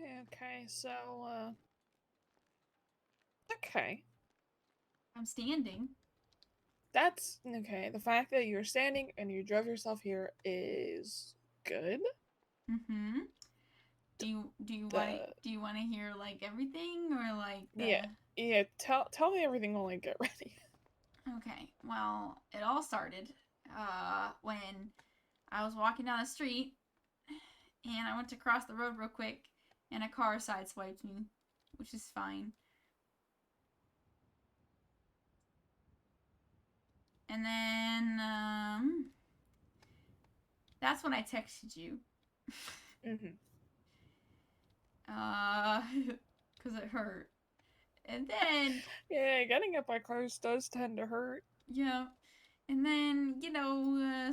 Okay, so, okay. I'm standing. That's okay. The fact that you're standing and you drove yourself here is good. Mm-hmm. The do you want to hear like everything or like the yeah, yeah, tell me everything while I get ready. Okay. Well, it all started when I was walking down the street and I went to cross the road real quick and a car sideswiped me, which is fine. And then that's when I texted you. Mm-hmm. uh cuz it hurt. And then Yeah, getting hit by cars does tend to hurt. yeah, and then,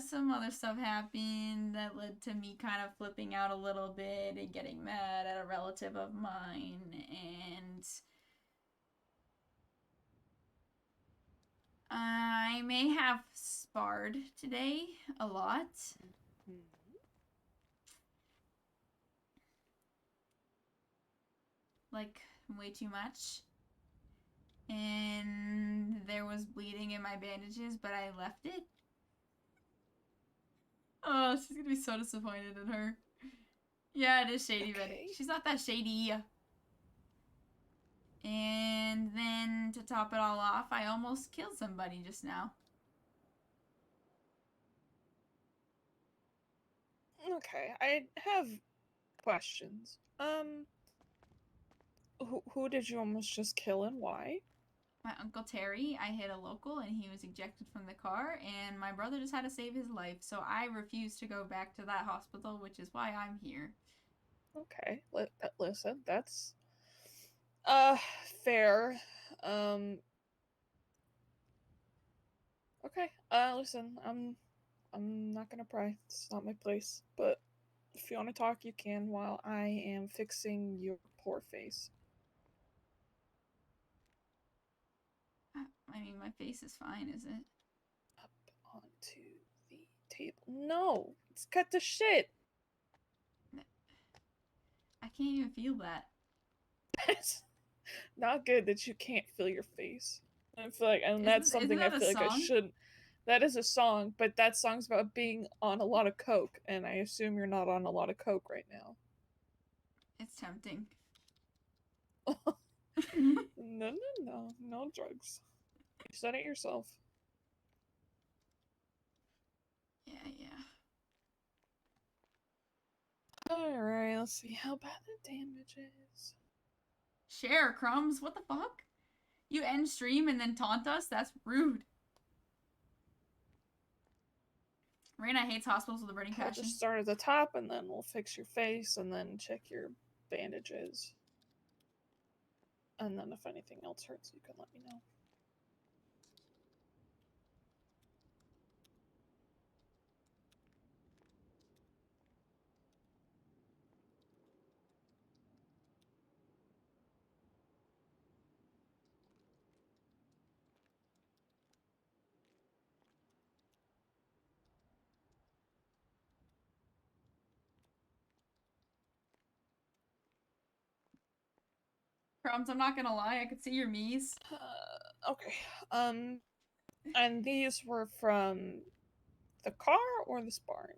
some other stuff happened that led to me kind of flipping out a little bit and getting mad at a relative of mine. And I may have sparred today a lot. Mm-hmm. Like, way too much. And there was bleeding in my bandages, but I left it. Oh, she's gonna be so disappointed in her. Yeah, it is shady, but Okay. she's not that shady. And then to top it all off, I almost killed somebody just now. Okay, I have questions. Who did you almost just kill and why? My Uncle Terry, I hit a local and he was ejected from the car, and my brother just had to save his life, so I refused to go back to that hospital, which is why I'm here. Okay, listen, that's uh fair. Um, okay. Listen, I'm not gonna pry. It's not my place. But if you want to talk, you can while I am fixing your poor face. I mean, my face is fine, is it? Up onto the table. No, it's cut to shit. I can't even feel that. It's not good that you can't feel your face. I feel like, and that's Isn't something I that a feel like I song? shouldn't. That is a song, but that song's about being on a lot of coke, and I assume you're not on a lot of coke right now. It's tempting. No, no, no, no drugs. You said it yourself. Yeah, yeah. Alright, let's see how bad the damage is. Share crumbs. What the fuck? You end stream and then taunt us? That's rude. Reyna hates hospitals with a burning I'll just passion. start at the top and then we'll fix your face and then check your bandages. And then if anything else hurts, you can let me know. Crumbs, I'm not gonna lie, I could see your me's. Okay. Um, and these were from the car or the sparring?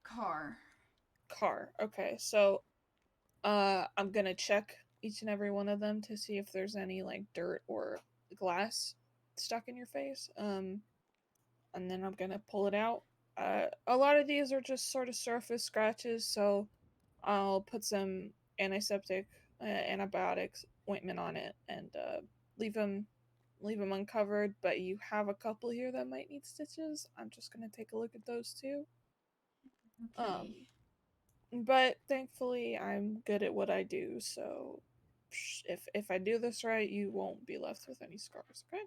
Car. Car. Okay, so I'm gonna check each and every one of them to see if there's any like dirt or glass stuck in your face. And then I'm gonna pull it out. A lot of these are just sort of surface scratches, so I'll put some antiseptic, antibiotics ointment on it, and leave them leave them uncovered. But you have a couple here that might need stitches. I'm just gonna take a look at those too. Um, Okay. but thankfully, I'm good at what I do, so if I do this right, you won't be left with any scars. Okay?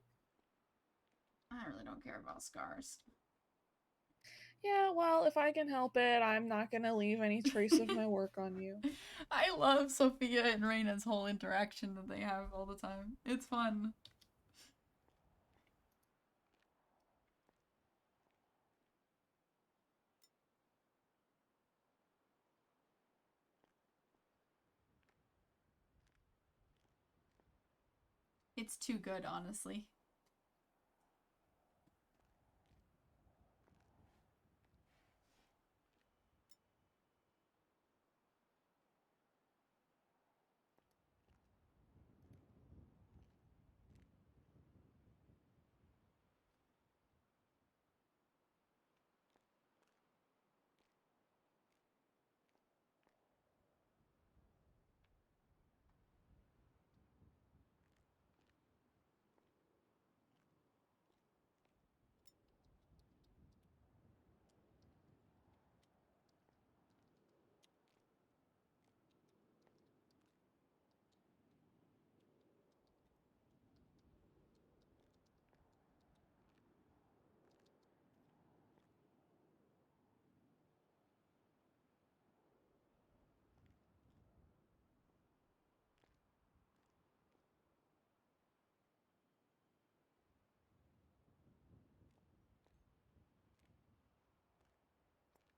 I really don't care about scars. Yeah. Well, if I can help it, I'm not gonna leave any trace of my work on you. I love Sophia and Reyna's whole interaction that they have all the time. It's fun. It's too good, honestly.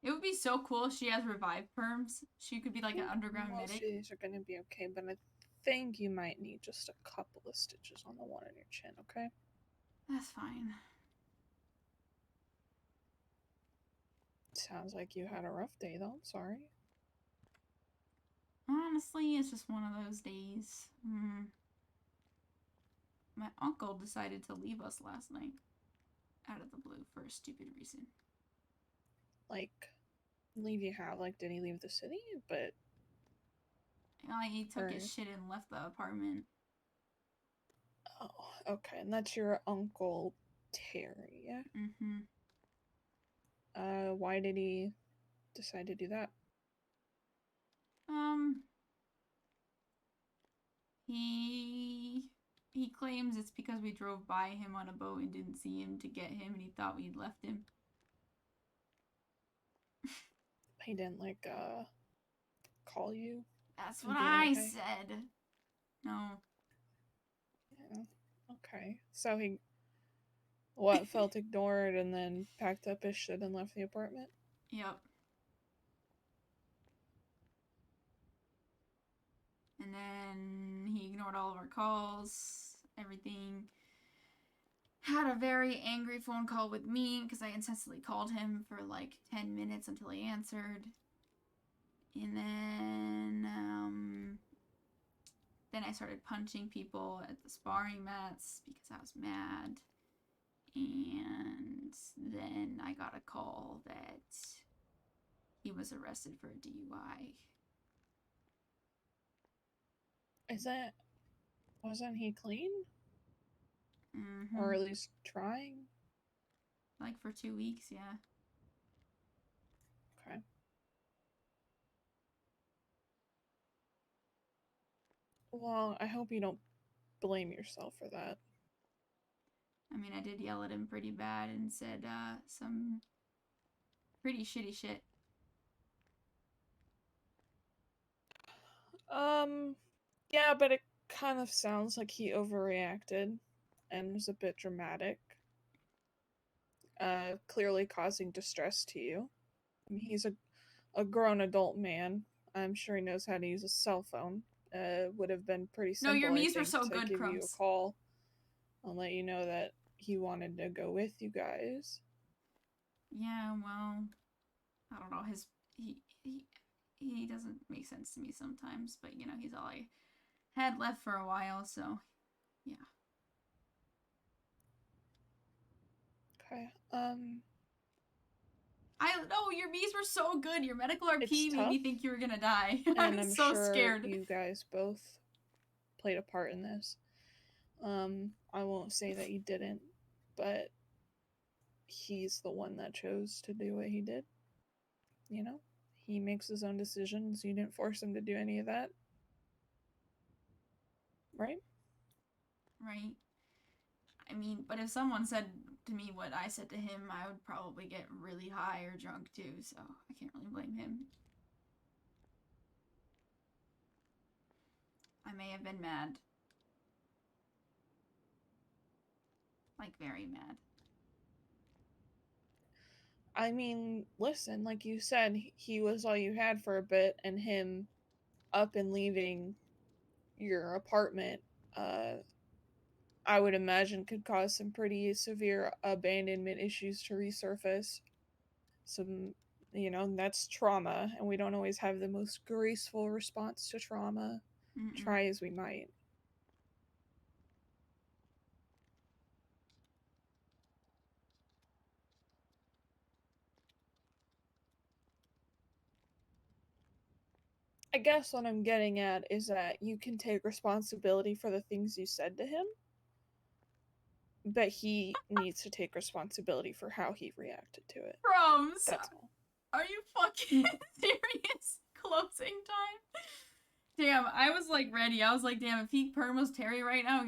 It would be so cool if she has revive perms. She could be like an underground Most of medic. these are going to be okay, but I think you might need just a couple of stitches on the one on your chin, okay? That's fine. Sounds like you had a rough day, though. I'm sorry. Honestly, it's just one of those days. My uncle decided to leave us last night out of the blue for a stupid reason. Like, leave you how? Like, did he leave the city? But. He took his Or. shit and left the apartment. Oh, okay. And that's your Uncle Terry, yeah? Mm-hmm. Why did he decide to do that? Um, he he claims it's because we drove by him on a boat and didn't see him to get him, and he thought we'd left him. He didn't, like, call you That's what and be like, I hey? said. No. Yeah. Okay. So he, what, felt ignored and then packed up his shit and left the apartment? Yep. And then he ignored all of our calls, everything. Had a very angry phone call with me because I incessantly called him for like 10 minutes until he answered. And then I started punching people at the sparring mats because I was mad. And then I got a call that he was arrested for a DUI. Wasn't he clean? Or Mm-hmm. at least trying? Like for 2 weeks, yeah. Okay. Well, I hope you don't blame yourself for that. I mean, I did yell at him pretty bad and said some pretty shitty shit. Yeah, but it kind of sounds like he overreacted and was a bit dramatic. Clearly causing distress to you. I mean, he's a grown adult man. I'm sure he knows how to use a cell phone. Would have been pretty No, your simple, I Mii's were think, so to good, give you a Crumbs. call and let you know that he wanted to go with you guys. Yeah, well, I don't know. He doesn't make sense to me sometimes, but you know, he's all I had left for a while, so yeah. Okay. I know your Mii's were so good. Your medical It's RP made tough, me think you were gonna die. I and was I'm so sure scared. you guys both played a part in this. I won't say that you didn't, but he's the one that chose to do what he did. You know, he makes his own decisions. You didn't force him to do any of that, right? Right. I mean, but if someone said to me what I said to him, I would probably get really high or drunk too, so I can't really blame him. I may have been mad. Like, very mad. I mean, listen, like you said, he was all you had for a bit, and him up and leaving your apartment, uh, I would imagine could cause some pretty severe abandonment issues to resurface. Some, that's trauma, and we don't always have the most graceful response to trauma, Mm-mm. try as we might. I guess what I'm getting at is that you can take responsibility for the things you said to him, but he needs to take responsibility for how he reacted to it. Crumbs, That's all. are you fucking serious? Closing time? Damn, I was like ready. I was like, damn, if he permos Terry right now,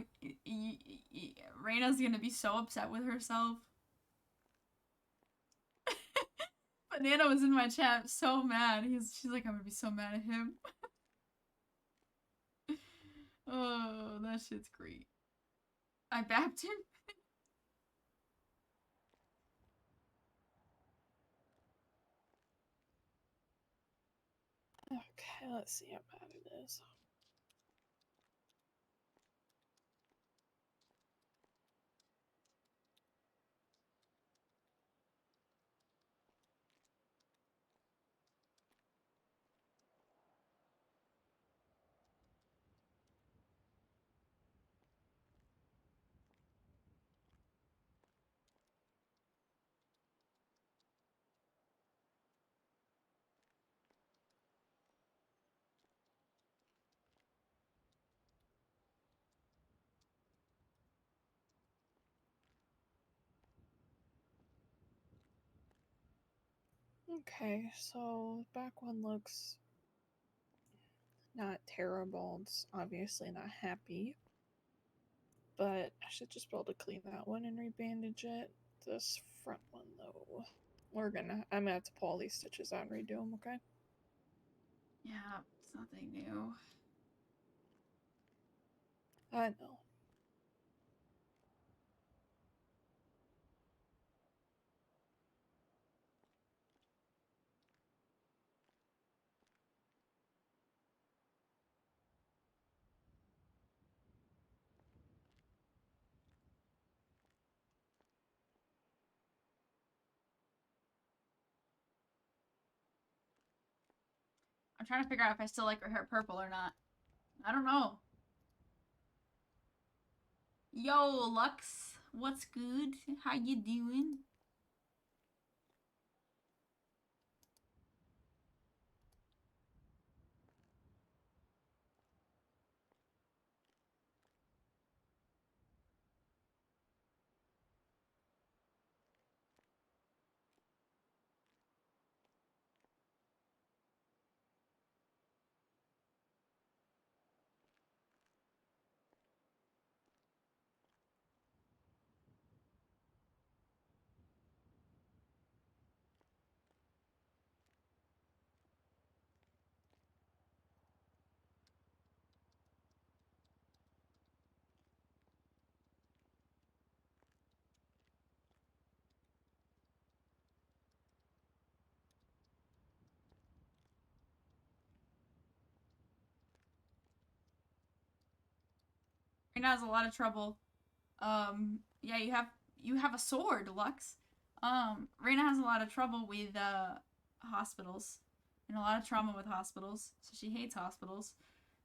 Reyna's gonna be so upset with herself. Banana was in my chat so mad. She's like, I'm gonna be so mad at him. Oh, that shit's great. I bapped him. Okay, let's see how bad it is. Okay, so back one looks not terrible. It's obviously not happy, but I should just be able to clean that one and rebandage it. This front one though, I'm gonna have to pull all these stitches out and redo them. Okay. Yeah, it's nothing new. I know. I'm trying to figure out if I still like her hair purple or not. I don't know. Yo, Lux, what's good? How you doing? Reyna has a lot of trouble. Yeah, you have a sword, Lux. Reyna has a lot of trouble with hospitals and a lot of trauma with hospitals, so she hates hospitals.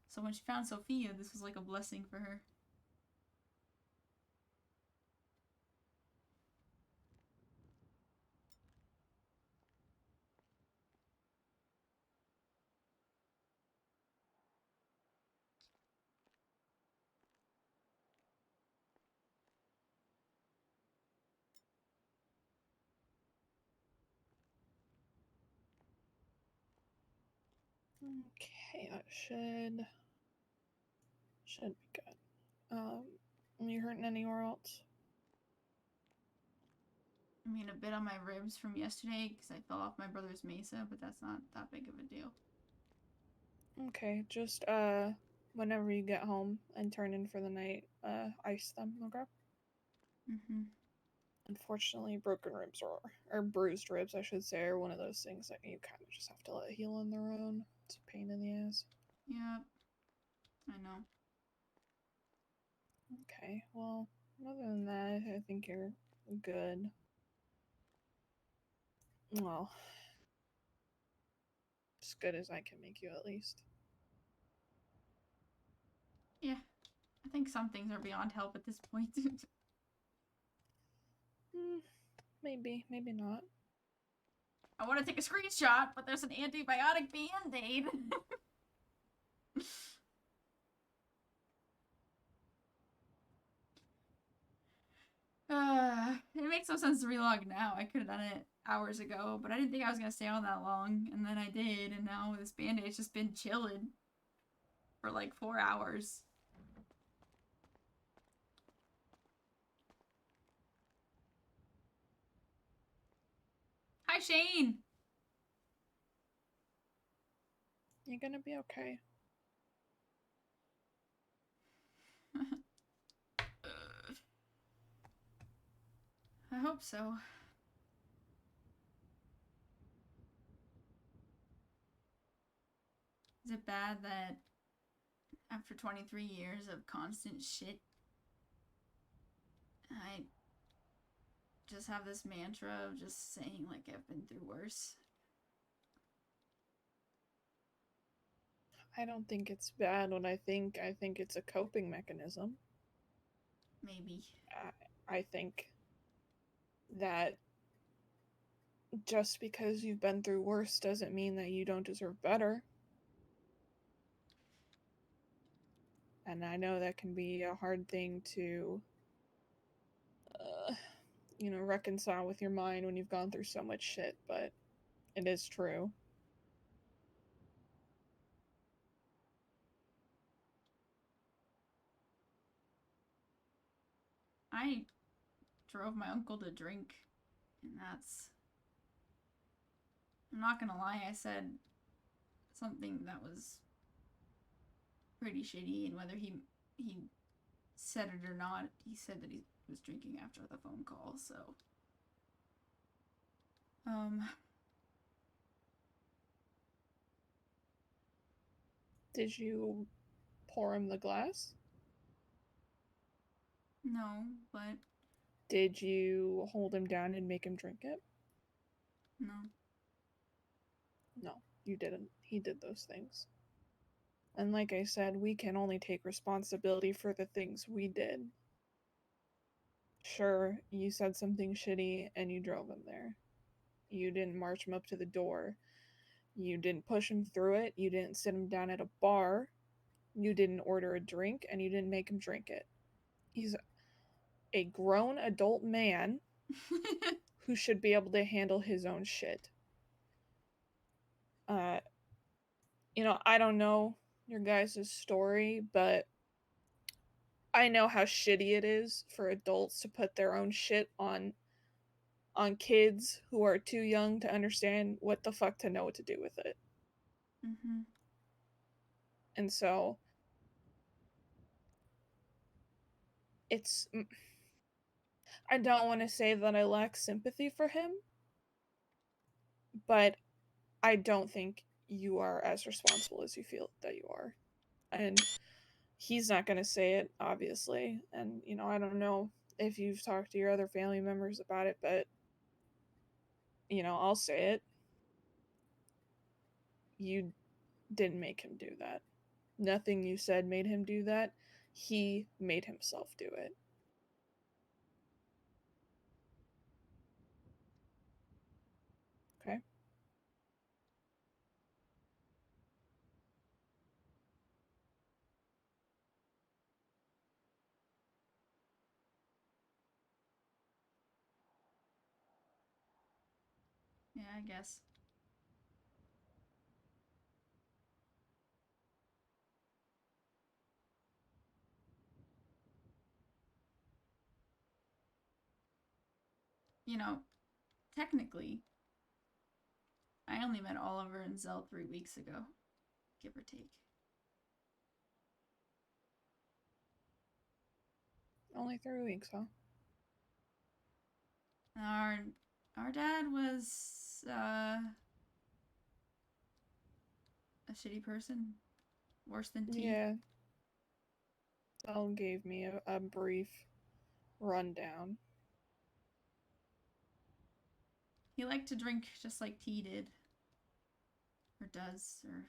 So when she found Sofia, this was like a blessing for her. Okay, that should be good. Are you hurting anywhere else? I mean, a bit on my ribs from yesterday because I fell off my brother's mesa, but that's not that big of a deal. Okay, just whenever you get home and turn in for the night, ice them. Okay. Mm-hmm. Unfortunately, broken ribs or bruised ribs, I should say, are one of those things that you kind of just have to let heal on their own. It's a pain in the ass. Yep, I know. Okay, well, other than that, I think you're good. Well, as good as I can make you, at least. Yeah, I think some things are beyond help at this point. Hmm, maybe, maybe not. I want to take a screenshot, but there's an antibiotic band-aid. It makes no sense to relog now. I could have done it hours ago, but I didn't think I was gonna stay on that long, and then I did, and now this band-aid's just been chilling for like 4 hours. Hi, Shane. You're gonna be okay. I hope so. Is it bad that after 23 years of constant shit, I just have this mantra of just saying, like, I've been through worse? I don't think it's bad what I think it's a coping mechanism. Maybe. I think that just because you've been through worse doesn't mean that you don't deserve better. And I know that can be a hard thing to, uh, reconcile with your mind when you've gone through so much shit, but it is true. I drove my uncle to drink, and that's. I'm not gonna lie, I said something that was pretty shitty, and whether he said it or not, he said that he was drinking after the phone call. So, um, Did you pour him the glass? no, but Did you hold him down and make him drink it? no. No, you didn't. He did those things. And like I said, we can only take responsibility for the things we did. Sure, you said something shitty and you drove him there. You didn't march him up to the door. You didn't push him through it. You didn't sit him down at a bar. You didn't order a drink and you didn't make him drink it. He's a grown adult man who should be able to handle his own shit. Uh, I don't know your guys' story, but I know how shitty it is for adults to put their own shit on kids who are too young to understand what the fuck to know what to do with it. Mm-hmm. And so it's I don't want to say that I lack sympathy for him, but I don't think you are as responsible as you feel that you are. And he's not going to say it, obviously. And, I don't know if you've talked to your other family members about it, but, I'll say it. You didn't make him do that. Nothing you said made him do that. He made himself do it. Okay? Yeah, I guess. You know, technically, I only met Oliver and Zell 3 weeks ago, give or take. Only 3 weeks, huh? Our our dad was a shitty person, worse than teeth. Yeah, Zell gave me a brief rundown. He liked to drink just like T did, or does, or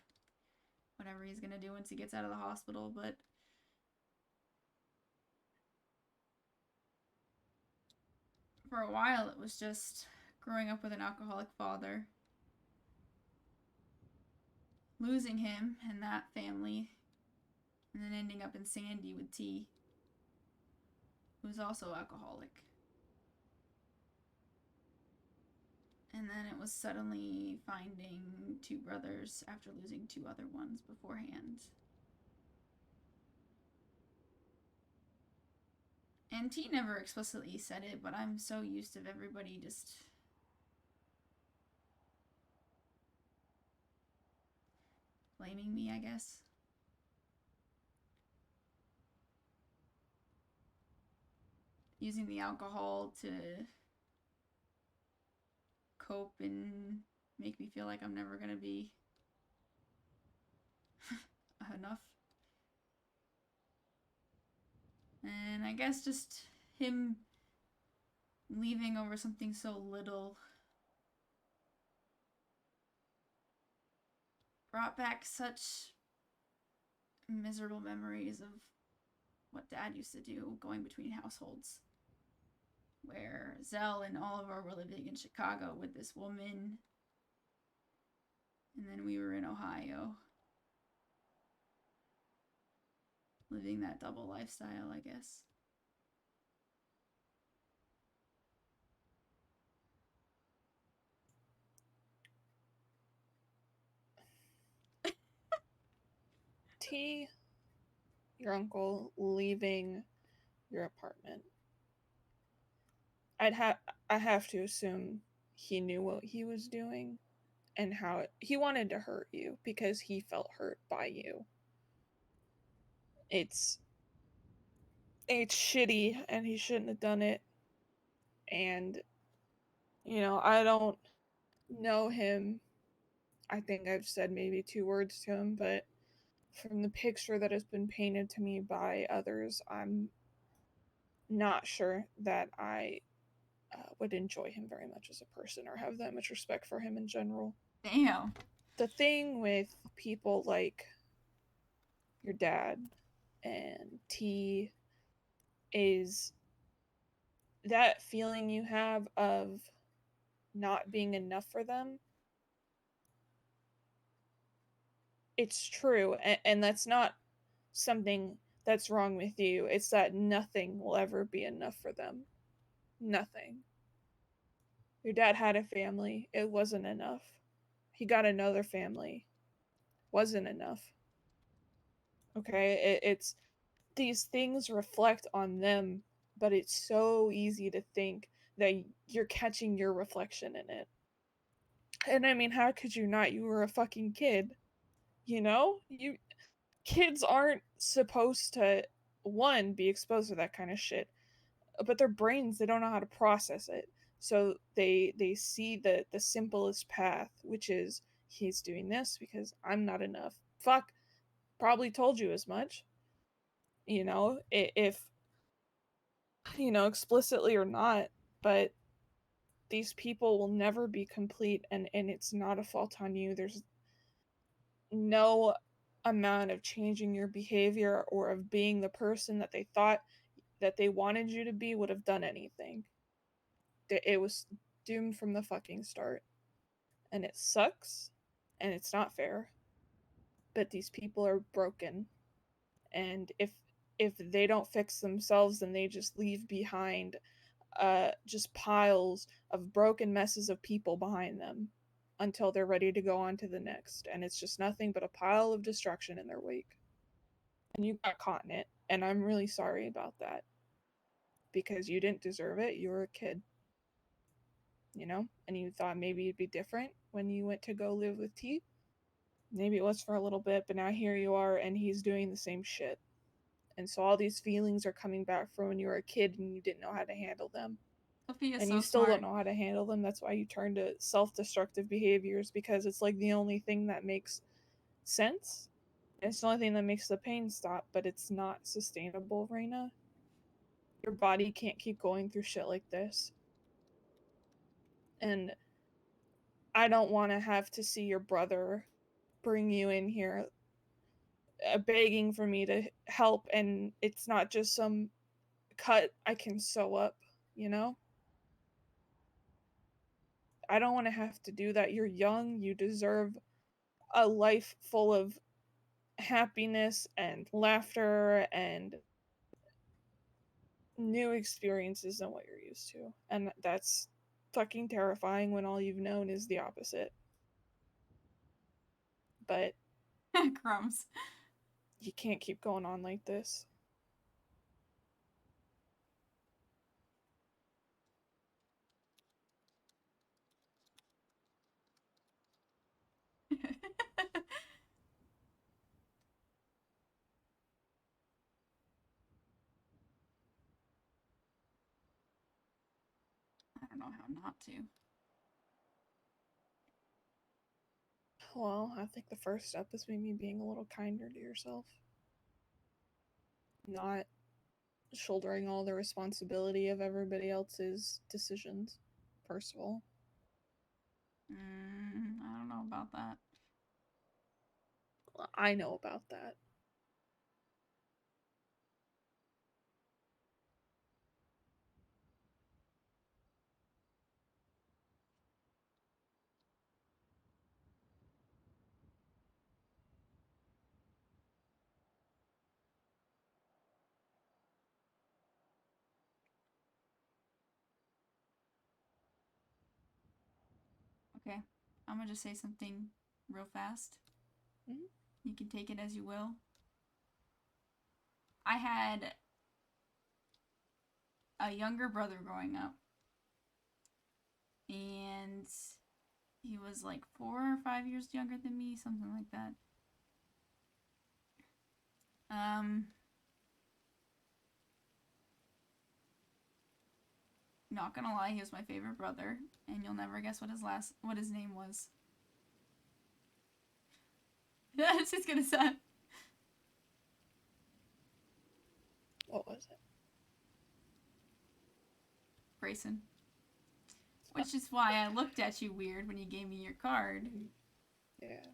whatever he's gonna do once he gets out of the hospital. But for a while, it was just growing up with an alcoholic father, losing him and that family, and then ending up in Sandy with T, who's also alcoholic. And then it was suddenly finding two brothers after losing two other ones beforehand. And T never explicitly said it, but I'm so used to everybody just blaming me, I guess. Using the alcohol to cope and make me feel like I'm never gonna be enough. And I guess just him leaving over something so little brought back such miserable memories of what Dad used to do going between households. Where Zell and Oliver were living in Chicago with this woman, and then we were in Ohio, living that double lifestyle, I guess. T, your uncle leaving your apartment. I'd have I have to assume he knew what he was doing and how he wanted to hurt you because he felt hurt by you. It's it's shitty and he shouldn't have done it. And I don't know him. I think I've said maybe two words to him, but from the picture that has been painted to me by others, I'm not sure that I would enjoy him very much as a person or have that much respect for him in general. Damn. The thing with people like your dad and T is that feeling you have of not being enough for them. It's true, and that's not something that's wrong with you. It's that nothing will ever be enough for them. Nothing. Your dad had a family, it wasn't enough. He got another family, wasn't enough. Okay, it's these things reflect on them, but it's so easy to think that you're catching your reflection in it. And I mean, how could you not? You were a fucking kid. You kids aren't supposed to one be exposed to that kind of shit, but their brains, they don't know how to process it. So they see the simplest path, which is he's doing this because I'm not enough. Fuck, probably told you as much. If explicitly or not, but these people will never be complete, and it's not a fault on you. There's no amount of changing your behavior or of being the person that they thought that they wanted you to be would have done anything. It was doomed from the fucking start. And it sucks and it's not fair. But these people are broken. And if they don't fix themselves, then they just leave behind just piles of broken messes of people behind them until they're ready to go on to the next. And it's just nothing but a pile of destruction in their wake. And you got caught in it. And I'm really sorry about that because you didn't deserve it. You were a kid, and you thought maybe you'd be different when you went to go live with T. Maybe it was for a little bit, but now here you are and he's doing the same shit. And so all these feelings are coming back from when you were a kid and you didn't know how to handle them. Sophia's And so you still don't smart. know how to handle them. That's why you turn to self destructive behaviors because it's like the only thing that makes sense. It's the only thing that makes the pain stop, but it's not sustainable, Reyna. Your body can't keep going through shit like this. And I don't want to have to see your brother bring you in here begging for me to help, and it's not just some cut I can sew up, you know? I don't want to have to do that. You're young, you deserve a life full of happiness and laughter and new experiences than what you're used to. And that's fucking terrifying when all you've known is the opposite. But Crumbs. you can't keep going on like this. I don't know how not to. Well, I think the first step is maybe being a little kinder to yourself. Not shouldering all the responsibility of everybody else's decisions, first of all. I don't know about that. I know about that. Okay, I'm gonna just say something real fast. Mm-hmm. You can take it as you will. I had a younger brother growing up, and he was like 4 or 5 years younger than me, something like that. Um, Not gonna lie, he was my favorite brother, and you'll never guess what his name was. That's just gonna sound. What was it? Grayson. Which is why I looked at you weird when you gave me your card. Yeah.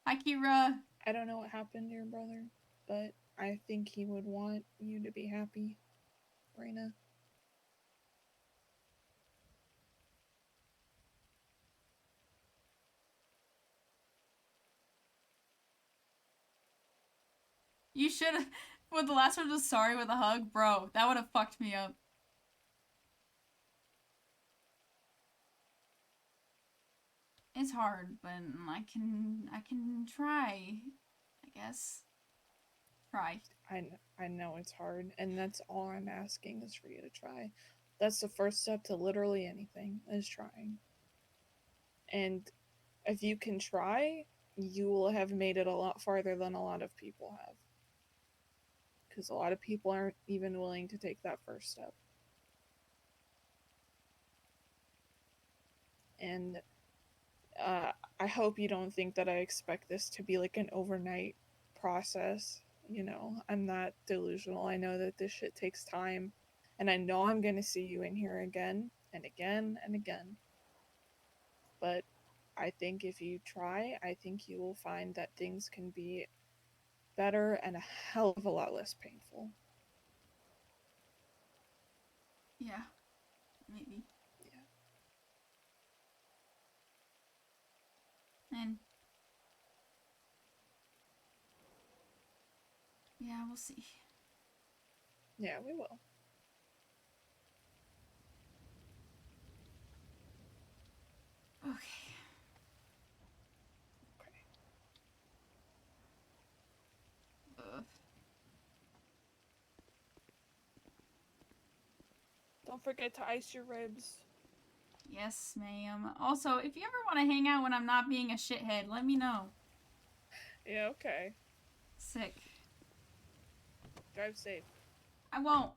Hi, Kira. I don't know what happened to your brother, but I think he would want you to be happy, Reyna. You should have. When the last one was sorry with a hug, bro, that would have fucked me up. It's hard, but I can try. I guess. Try. I know it's hard, and that's all I'm asking is for you to try. That's the first step to literally anything, is trying. And if you can try, you will have made it a lot farther than a lot of people have. Because a lot of people aren't even willing to take that first step. And I hope you don't think that I expect this to be like an overnight process. You know, I'm not delusional. I know that this shit takes time. And I know I'm going to see you in here again and again and again. But I think if you try, I think you will find that things can be better and a hell of a lot less painful. Yeah, maybe. Yeah. And yeah, we'll see. Yeah, we will. Okay. Okay. Ugh. Don't forget to ice your ribs. Yes, ma'am. Also, if you ever want to hang out when I'm not being a shithead, let me know. Yeah, okay. Sick. Drive safe. I won't.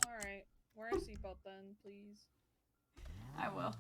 Alright. Wear a seatbelt then, please. I will.